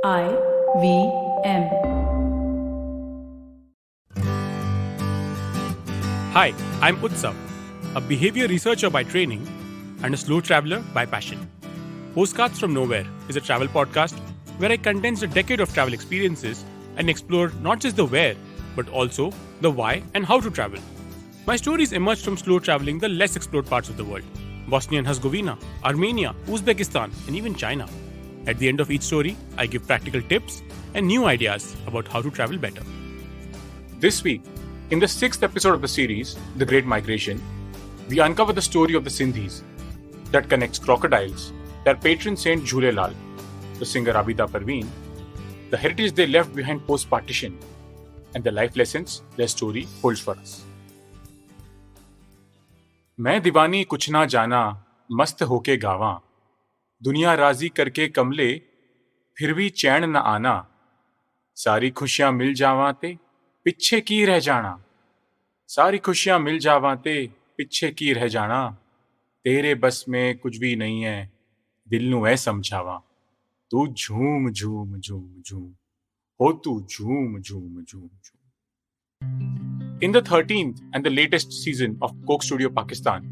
IVM. Hi, I'm Utsav, a behavior researcher by training and a slow traveler by passion. Postcards from Nowhere is a travel podcast where I condense a decade of travel experiences and explore not just the where, but also the why and how to travel. My stories emerge from slow traveling the less explored parts of the world: Bosnia and Herzegovina, Armenia, Uzbekistan, and even China. At the end of each story, I give practical tips and new ideas about how to travel better. This week, in the 6th episode of the series, The Great Migration, we uncover the story of the Sindhis that connects Crocodiles, their patron saint Jhoom, the singer Abida Parveen, the heritage they left behind post-partition, and the life lessons their story holds for us. मैं दीवानी कुछ ना जाना, मस्त होके गावां, दुनिया राजी करके कमले, फिर भी चैन न आना, सारी खुशियां मिल जावां ते पिछे की रह जाना, सारी खुशियां मिल जावां ते पिछे की रह जाना, तेरे बस में कुछ भी नहीं है, दिल नू ऐ समझावां, तू झूम झूम झूम झूम, हो तू झूम झूम झूम झूम. In the 13th and the latest season of Coke Studio Pakistan,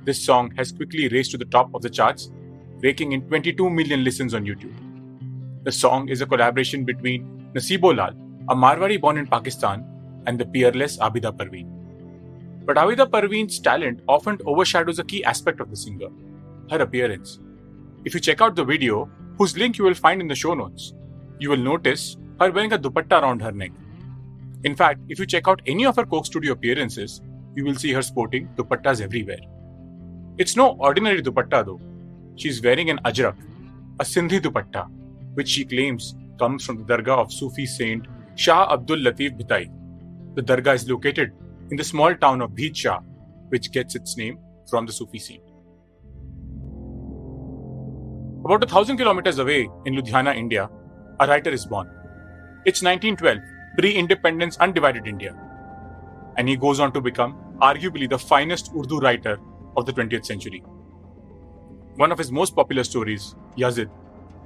this song has quickly raced to the top of the charts, raking in 22 million listens on YouTube. The song is a collaboration between Naseebo, a Marwari born in Pakistan, and the peerless Abida Parveen. But Abida Parveen's talent often overshadows a key aspect of the singer, her appearance. If you check out the video, whose link you will find in the show notes, you will notice her wearing a dupatta around her neck. In fact, if you check out any of her Coke Studio appearances, you will see her sporting dupattas everywhere. It's no ordinary dupatta though. She's wearing an ajrak, a Sindhi dupatta, which she claims comes from the dargah of Sufi saint Shah Abdul Latif Bhitai. The dargah is located in the small town of Bhit Shah, which gets its name from the Sufi saint. About 1,000 kilometers away in Ludhiana, India, a writer is born. It's 1912, pre-independence undivided India. And he goes on to become arguably the finest Urdu writer of the 20th century. One of his most popular stories, Yazid,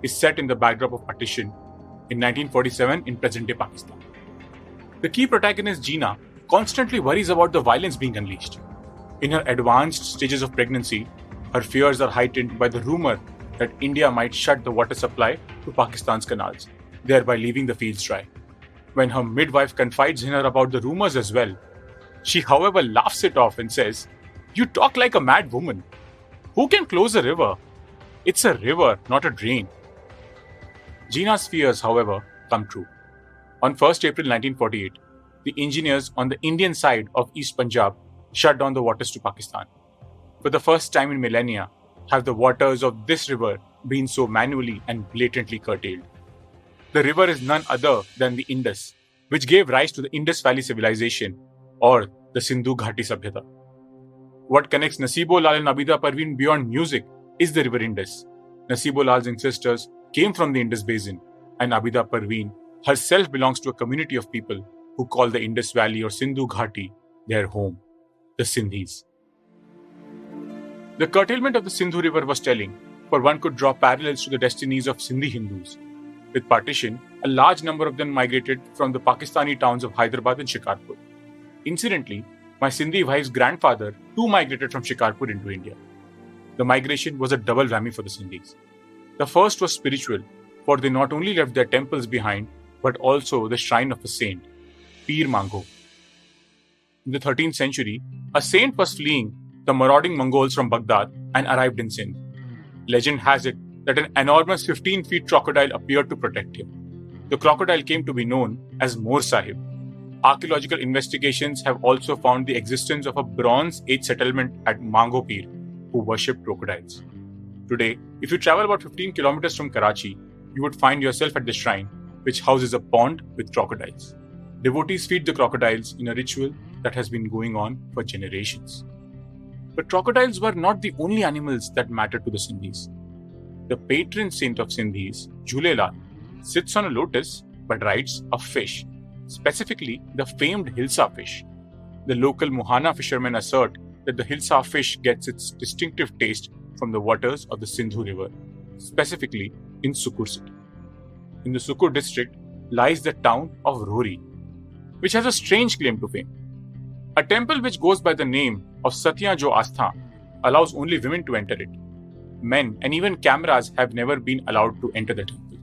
is set in the backdrop of partition in 1947 in present-day Pakistan. The key protagonist, Jeena, constantly worries about the violence being unleashed. In her advanced stages of pregnancy, her fears are heightened by the rumor that India might shut the water supply to Pakistan's canals, thereby leaving the fields dry. When her midwife confides in her about the rumors as well, she, however, laughs it off and says, "You talk like a mad woman. Who can close a river? It's a river, not a drain." Jeena's fears, however, come true. On 1st April 1948, the engineers on the Indian side of East Punjab shut down the waters to Pakistan. For the first time in millennia, have the waters of this river been so manually and blatantly curtailed. The river is none other than the Indus, which gave rise to the Indus Valley civilization, or the Sindhu Ghati Sabhyata. What connects Naseebo and Abida Parveen beyond music is the river Indus. Naseebo ancestors came from the Indus Basin, and Abida Parveen herself belongs to a community of people who call the Indus Valley or Sindhu Ghati their home, the Sindhis. The curtailment of the Sindhu River was telling, for one could draw parallels to the destinies of Sindhi Hindus. With partition, a large number of them migrated from the Pakistani towns of Hyderabad and Shikarpur. Incidentally, my Sindhi wife's grandfather too migrated from Shikarpur into India. The migration was a double whammy for the Sindhis. The first was spiritual, for they not only left their temples behind, but also the shrine of a saint, Peer Mango. In the 13th century, a saint was fleeing the marauding Mongols from Baghdad and arrived in Sindh. Legend has it that an enormous 15-feet crocodile appeared to protect him. The crocodile came to be known as More Sahib. Archaeological investigations have also found the existence of a Bronze Age settlement at Mango Peer, who worshipped crocodiles. Today, if you travel about 15 kilometers from Karachi, you would find yourself at the shrine, which houses a pond with crocodiles. Devotees feed the crocodiles in a ritual that has been going on for generations. But crocodiles were not the only animals that mattered to the Sindhis. The patron saint of Sindhis, Jhoom, sits on a lotus but rides a fish, specifically the famed Hilsa fish. The local Mohana fishermen assert that the Hilsa fish gets its distinctive taste from the waters of the Sindhu River, specifically in Sukur city. in the Sukur district, lies the town of Rohri, which has a strange claim to fame. A temple which goes by the name of Satya Jo Astha allows only women to enter it. Men and even cameras have never been allowed to enter the temple.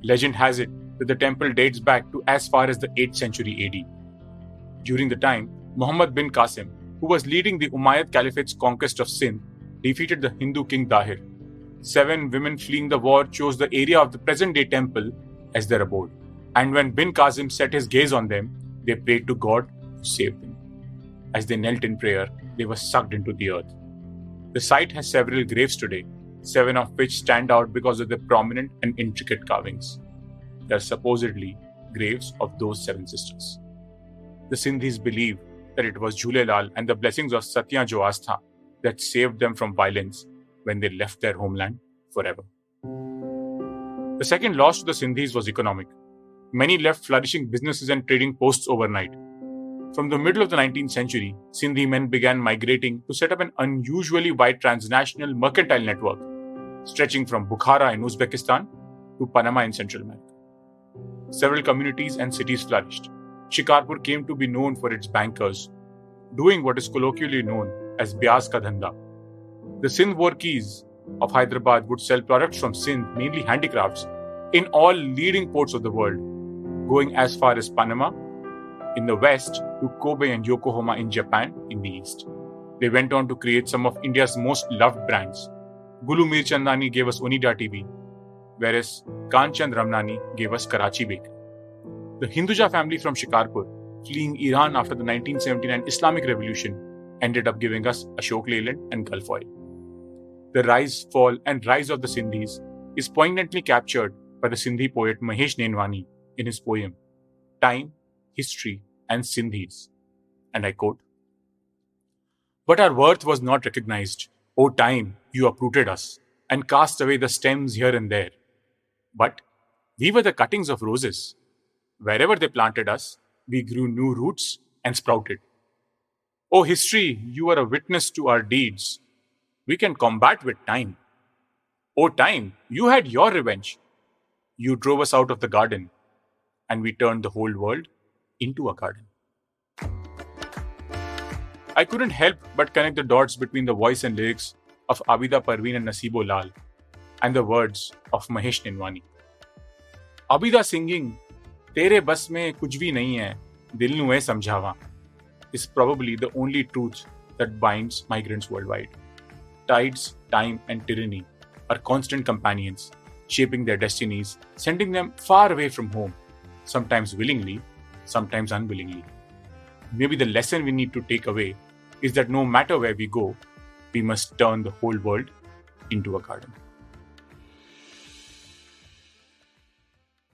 Legend has it that the temple dates back to as far as the 8th century AD. During the time, Muhammad bin Qasim, who was leading the Umayyad Caliphate's conquest of Sindh, defeated the Hindu king Dahir. 7 women fleeing the war chose the area of the present-day temple as their abode. And when bin Qasim set his gaze on them, they prayed to God to save them. As they knelt in prayer, they were sucked into the earth. The site has several graves today, 7 of which stand out because of their prominent and intricate carvings. They are supposedly graves of those 7 sisters. The Sindhis believe that it was Jhulelal and the blessings of Satya Jo Astha that saved them from violence when they left their homeland forever. The second loss to the Sindhis was economic. Many left flourishing businesses and trading posts overnight. From the middle of the 19th century, Sindhi men began migrating to set up an unusually wide transnational mercantile network, stretching from Bukhara in Uzbekistan to Panama in Central America. Several communities and cities flourished. Shikarpur came to be known for its bankers, doing what is colloquially known as Byaz Ka Dhanda. The Sindh Workies of Hyderabad would sell products from Sindh, mainly handicrafts, in all leading ports of the world, going as far as Panama in the west to Kobe and Yokohama in Japan in the east. They went on to create some of India's most loved brands. Gulu Mir Chandani gave us Onida TV, whereas Kanchand Ramnani gave us Karachi Bakery. The Hinduja family from Shikarpur, fleeing Iran after the 1979 Islamic Revolution, ended up giving us Ashok Leyland and Gulf Oil. The rise, fall and rise of the Sindhis is poignantly captured by the Sindhi poet Mahesh Nenwani in his poem, Time, History and Sindhis. And I quote, "But our worth was not recognized. O time, you uprooted us and cast away the stems here and there. But we were the cuttings of roses. Wherever they planted us, we grew new roots and sprouted. O history, you are a witness to our deeds. We can combat with time. O time, you had your revenge. You drove us out of the garden, and we turned the whole world into a garden." I couldn't help but connect the dots between the voice and lyrics of Abida Parveen and Naseebo Lal and the words of Mahesh Nenwani. Abida singing, "Tere bas mein kuch bhi nahi hai, dil nu hai samjhawa," is probably the only truth that binds migrants worldwide. Tides, time, and tyranny are constant companions, shaping their destinies, sending them far away from home, sometimes willingly, sometimes unwillingly. Maybe the lesson we need to take away is that no matter where we go, we must turn the whole world into a garden.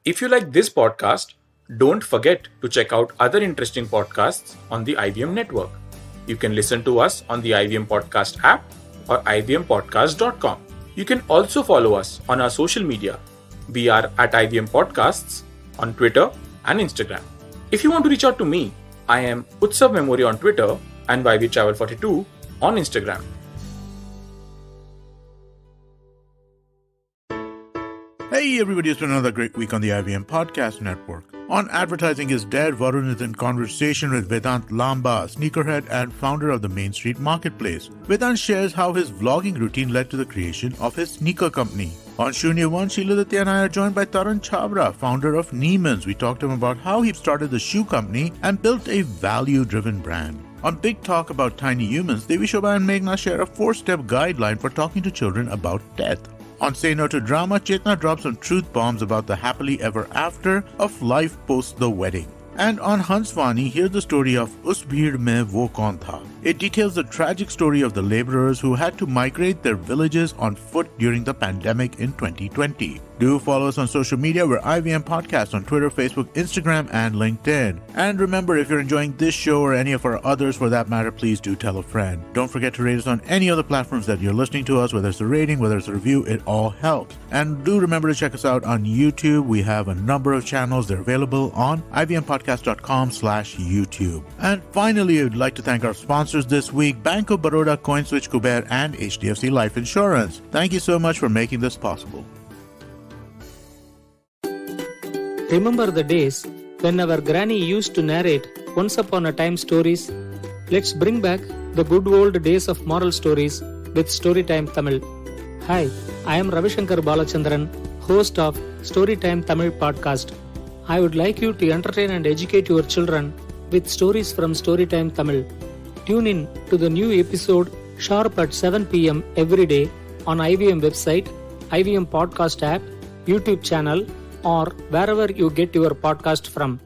If you like this podcast, don't forget to check out other interesting podcasts on the IVM network. You can listen to us on the IVM Podcast app or ivmpodcast.com. You can also follow us on our social media. We are at IVM Podcasts on Twitter and Instagram. If you want to reach out to me, I am Utsav Memory on Twitter and YVTravel42 on Instagram. Hey everybody, it's been another great week on the IVM Podcast Network. On Advertising is Dead, Varun is in conversation with Vedant Lamba, sneakerhead and founder of the Main Street Marketplace. Vedant shares how his vlogging routine led to the creation of his sneaker company. On Shunya One, Sheila Datya and I are joined by Taran Chabra, founder of Neiman's. We talked to him about how he started the shoe company and built a value-driven brand. On Big Talk about Tiny Humans, Devi Shobha and Meghna share a 4-step guideline for talking to children about death. On Say No to Drama, Chetna drops some truth bombs about the happily ever after of life post the wedding. And on Hanswani, hear the story of Us Bheed Mein Wo Kaun Tha. It details the tragic story of the laborers who had to migrate their villages on foot during the pandemic in 2020. Do follow us on social media. We're IVM Podcast on Twitter, Facebook, Instagram, and LinkedIn. And remember, if you're enjoying this show or any of our others for that matter, please do tell a friend. Don't forget to rate us on any other platforms that you're listening to us, whether it's a rating, whether it's a review, it all helps. And do remember to check us out on YouTube. We have a number of channels. They're available on ivmpodcast.com/YouTube. And finally, I would like to thank our sponsors this week, Bank of Baroda, CoinSwitch, Kuber, and HDFC Life Insurance. Thank you so much for making this possible. Remember the days when our granny used to narrate once upon a time stories? Let's bring back the good old days of moral stories with Storytime Tamil. Hi, I am Ravishankar Balachandran, host of Storytime Tamil podcast. I would like you to entertain and educate your children with stories from Storytime Tamil. Tune in to the new episode sharp at 7 p.m. every day on IVM website, IVM podcast app, YouTube channel, or wherever you get your podcast from.